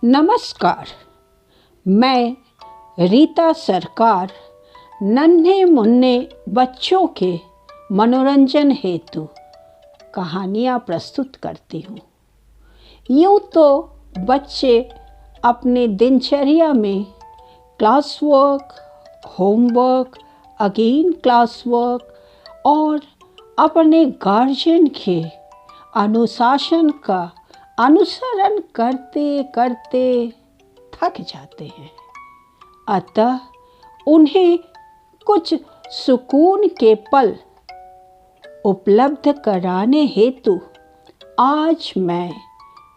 नमस्कार। मैं रीता सरकार नन्हे मुन्ने बच्चों के मनोरंजन हेतु कहानियाँ प्रस्तुत करती हूँ। यूँ तो बच्चे अपने दिनचर्या में class work, homework, again class work और अपने गार्जियन के अनुशासन का अनुसरण करते करते थक जाते हैं। अतः उन्हें कुछ सुकून के पल उपलब्ध कराने हेतु आज मैं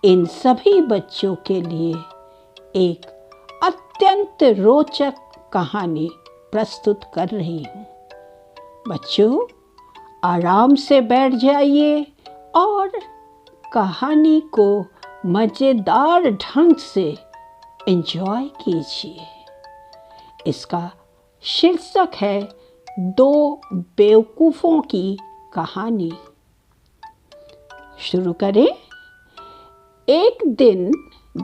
इन सभी बच्चों के लिए एक अत्यंत रोचक कहानी प्रस्तुत कर रही हूँ। बच्चों, आराम से बैठ जाइए और कहानी को मज़ेदार ढंग से एंजॉय कीजिए। इसका शीर्षक है दो बेवकूफ़ों की कहानी। शुरू करें। एक दिन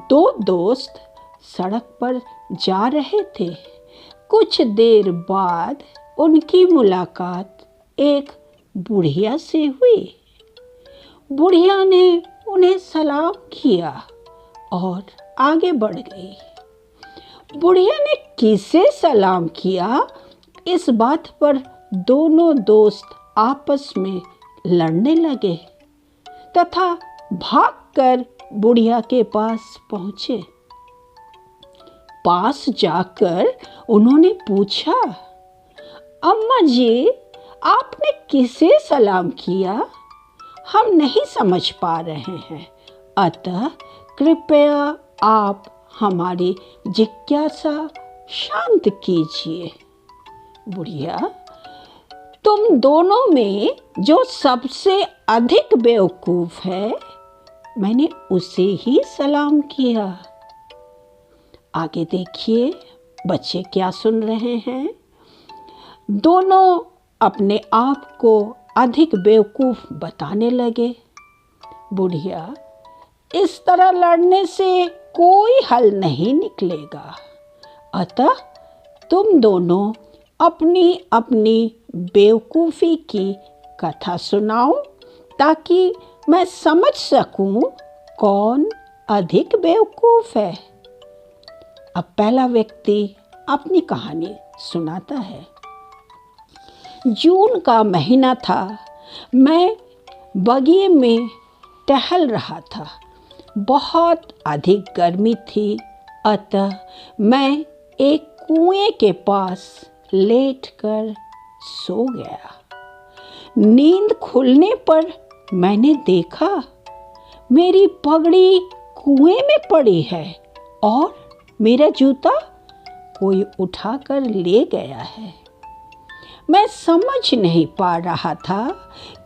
दो दोस्त सड़क पर जा रहे थे। कुछ देर बाद उनकी मुलाकात एक बुढ़िया से हुई। बुढ़िया ने उन्हें सलाम किया और आगे बढ़ गई। बुढ़िया ने किसे सलाम किया, इस बात पर दोनों दोस्त आपस में लड़ने लगे तथा भागकर बुढ़िया के पास पहुँचे। पास जाकर उन्होंने पूछा, अम्मा जी, आपने किसे सलाम किया? हम नहीं समझ पा रहे हैं, अतः कृपया आप हमारी जिज्ञासा शांत कीजिए। बुढ़िया, तुम दोनों में जो सबसे अधिक बेवकूफ़ है, मैंने उसे ही सलाम किया। आगे देखिए बच्चे क्या सुन रहे हैं। दोनों अपने आप को अधिक बेवकूफ़ बताने लगे। बुढ़िया, इस तरह लड़ने से कोई हल नहीं निकलेगा, अतः तुम दोनों अपनी अपनी बेवकूफ़ी की कथा सुनाओ ताकि मैं समझ सकूं कौन अधिक बेवकूफ़ है। अब पहला व्यक्ति अपनी कहानी सुनाता है। जून का महीना था। मैं बगीचे में टहल रहा था। बहुत अधिक गर्मी थी, अतः मैं एक कुएं के पास लेटकर सो गया। नींद खुलने पर मैंने देखा मेरी पगड़ी कुएं में पड़ी है और मेरा जूता कोई उठाकर ले गया है। मैं समझ नहीं पा रहा था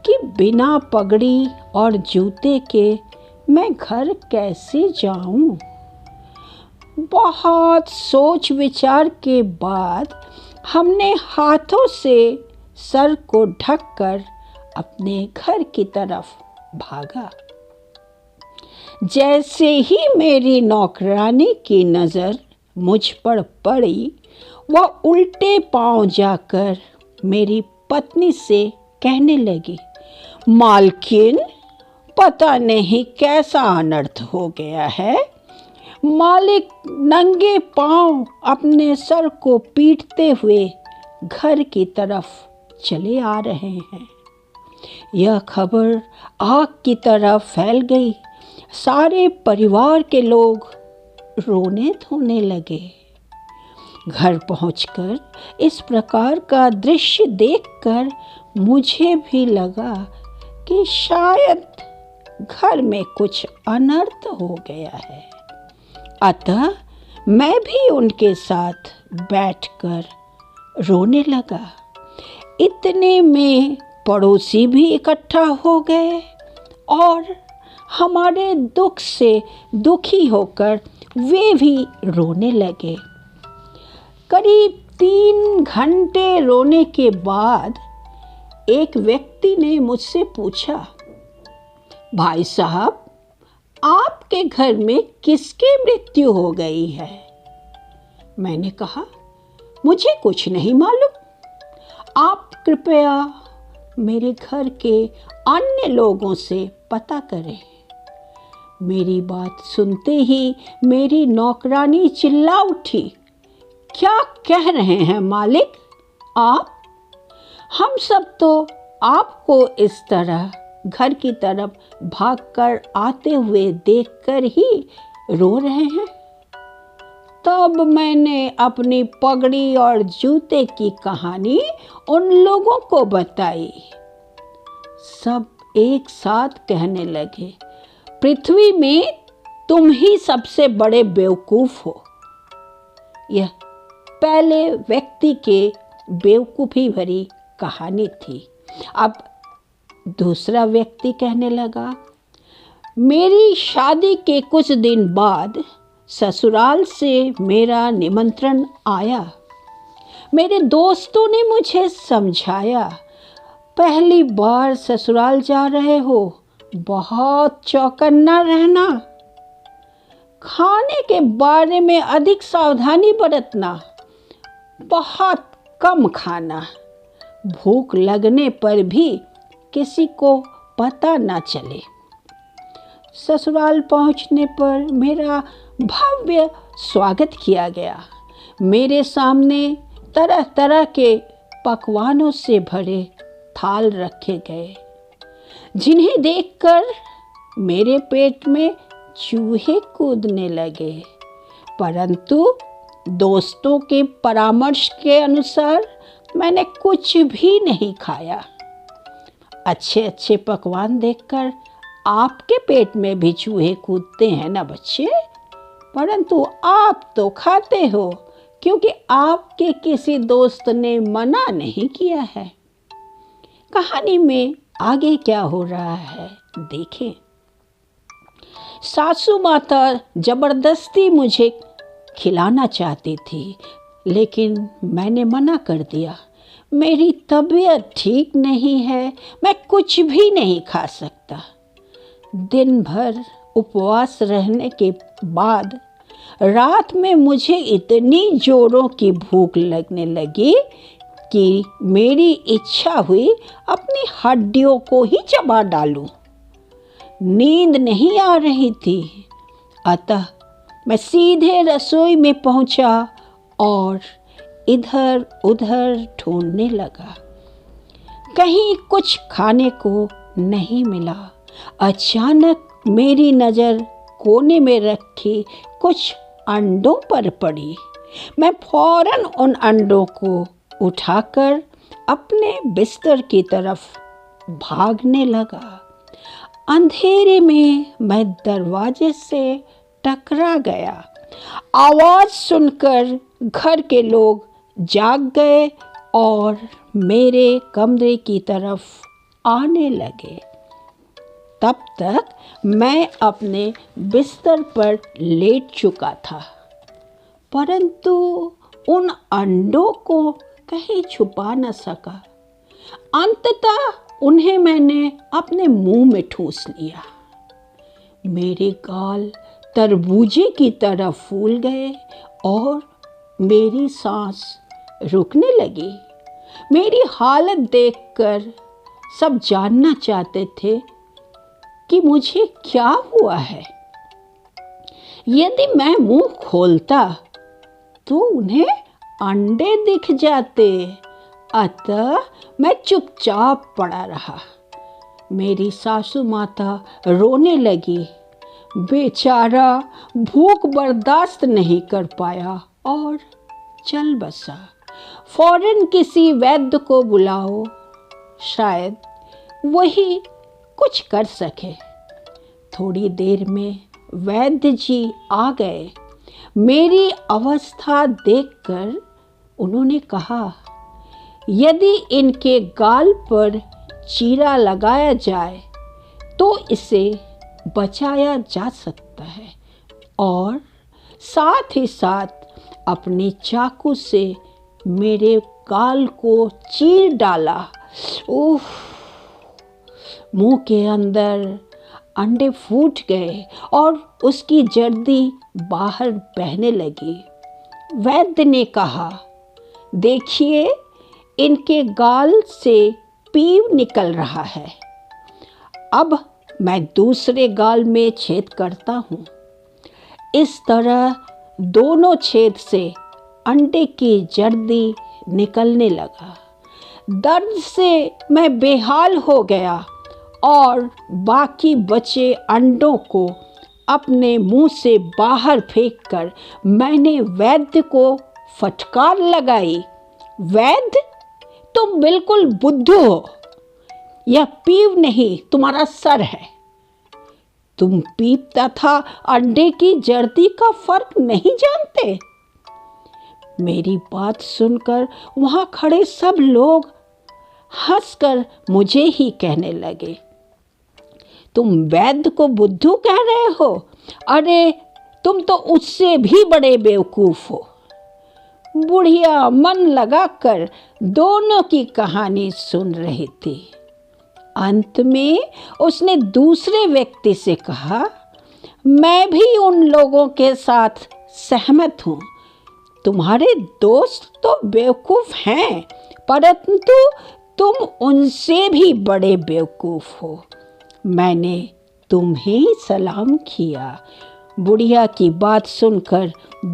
कि बिना पगड़ी और जूते के मैं घर कैसे जाऊं। बहुत सोच विचार के बाद हमने हाथों से सर को ढककर अपने घर की तरफ भागा। जैसे ही मेरी नौकरानी की नज़र मुझ पर पड़ी, वह उल्टे पांव जाकर मेरी पत्नी से कहने लगी, मालकिन, पता नहीं कैसा अनर्थ हो गया है। मालिक नंगे पांव अपने सर को पीटते हुए घर की तरफ चले आ रहे हैं। यह खबर आग की तरह फैल गई। सारे परिवार के लोग रोने धोने लगे। घर पहुंचकर इस प्रकार का दृश्य देखकर मुझे भी लगा कि शायद घर में कुछ अनर्थ हो गया है। अतः मैं भी उनके साथ बैठकर रोने लगा। इतने में पड़ोसी भी इकट्ठा हो गए और हमारे दुख से दुखी होकर वे भी रोने लगे। करीब 3 घंटे रोने के बाद एक व्यक्ति ने मुझसे पूछा, भाई साहब, आपके घर में किसकी मृत्यु हो गई है? मैंने कहा, मुझे कुछ नहीं मालूम। आप कृपया मेरे घर के अन्य लोगों से पता करें। मेरी बात सुनते ही मेरी नौकरानी चिल्ला उठी, क्या कह रहे हैं मालिक आप? हम सब तो आपको इस तरह घर की तरफ भागकर आते हुए देखकर ही रो रहे हैं। तब मैंने अपनी पगड़ी और जूते की कहानी उन लोगों को बताई। सब एक साथ कहने लगे, पृथ्वी में तुम ही सबसे बड़े बेवकूफ हो। यह पहले व्यक्ति के बेवकूफ़ी भरी कहानी थी। अब दूसरा व्यक्ति कहने लगा, मेरी शादी के कुछ दिन बाद ससुराल से मेरा निमंत्रण आया। मेरे दोस्तों ने मुझे समझाया, पहली बार ससुराल जा रहे हो, बहुत चौकन्ना रहना, खाने के बारे में अधिक सावधानी बरतना, बहुत कम खाना, भूख लगने पर भी किसी को पता ना चले। ससुराल पहुंचने पर मेरा भव्य स्वागत किया गया। मेरे सामने तरह तरह के पकवानों से भरे थाल रखे गए, जिन्हें देखकर मेरे पेट में चूहे कूदने लगे। परंतु दोस्तों के परामर्श के अनुसार मैंने कुछ भी नहीं खाया। अच्छे अच्छे पकवान देखकर आपके पेट में भी चूहे कूदते हैं ना बच्चे, परंतु आप तो खाते हो क्योंकि आपके किसी दोस्त ने मना नहीं किया है। कहानी में आगे क्या हो रहा है देखें। सासू माता जबरदस्ती मुझे खिलाना चाहती थी, लेकिन मैंने मना कर दिया। मेरी तबीयत ठीक नहीं है, मैं कुछ भी नहीं खा सकता। दिन भर उपवास रहने के बाद रात में मुझे इतनी जोरों की भूख लगने लगी कि मेरी इच्छा हुई अपनी हड्डियों को ही चबा डालूं। नींद नहीं आ रही थी, अतः मैं सीधे रसोई में पहुंचा और इधर उधर ढूंढने लगा। कहीं कुछ खाने को नहीं मिला। अचानक मेरी नज़र कोने में रखी कुछ अंडों पर पड़ी। मैं फौरन उन अंडों को उठाकर अपने बिस्तर की तरफ भागने लगा। अंधेरे में मैं दरवाजे से टकरा गया। आवाज़ सुनकर घर के लोग जाग गए और मेरे कमरे की तरफ आने लगे। तब तक मैं अपने बिस्तर पर लेट चुका था, परंतु उन अंडों को कहीं छुपा न सका। अंततः उन्हें मैंने अपने मुंह में ठूंस लिया। मेरे गाल तरबूजे की तरह फूल गए और मेरी सांस रुकने लगी। मेरी हालत देखकर सब जानना चाहते थे कि मुझे क्या हुआ है। यदि मैं मुंह खोलता तो उन्हें अंडे दिख जाते, अतः मैं चुपचाप पड़ा रहा। मेरी सासू माता रोने लगी। बेचारा भूख बर्दाश्त नहीं कर पाया और चल बसा। फौरन किसी वैद्य को बुलाओ, शायद वही कुछ कर सके। थोड़ी देर में वैद्य जी आ गए। मेरी अवस्था देखकर उन्होंने कहा, यदि इनके गाल पर चीरा लगाया जाए तो इसे बचाया जा सकता है, और साथ ही साथ अपनी चाकू से मेरे गाल को चीर डाला। उफ! मुंह के अंदर अंडे फूट गए और उसकी जर्दी बाहर बहने लगी। वैद्य ने कहा, देखिए, इनके गाल से पीव निकल रहा है। अब मैं दूसरे गाल में छेद करता हूँ। इस तरह दोनों छेद से अंडे की जर्दी निकलने लगा। दर्द से मैं बेहाल हो गया और बाकी बचे अंडों को अपने मुंह से बाहर फेंककर मैंने वैद्य को फटकार लगाई, वैद्य, तुम बिल्कुल बुद्धू हो। यह पीव नहीं, तुम्हारा सर है। तुम पीप तथा अंडे की जर्दी का फर्क नहीं जानते। मेरी बात सुनकर वहां खड़े सब लोग हंसकर मुझे ही कहने लगे, तुम वैद्य को बुद्धू कह रहे हो? अरे, तुम तो उससे भी बड़े बेवकूफ हो। बुढ़िया मन लगाकर दोनों की कहानी सुन रही थी। अंत में उसने दूसरे व्यक्ति से कहा, मैं भी उन लोगों के साथ सहमत हूँ। तुम्हारे दोस्त तो बेवकूफ हैं, परंतु तुम उनसे भी बड़े बेवकूफ हो। मैंने तुम्हें सलाम किया। बुढ़िया की बात सुनकर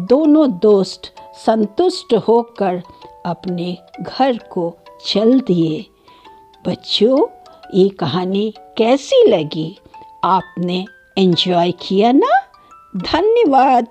दोनों दोस्त संतुष्ट होकर अपने घर को चल दिए। बच्चों, ये कहानी कैसी लगी? आपने एंजॉय किया ना? धन्यवाद।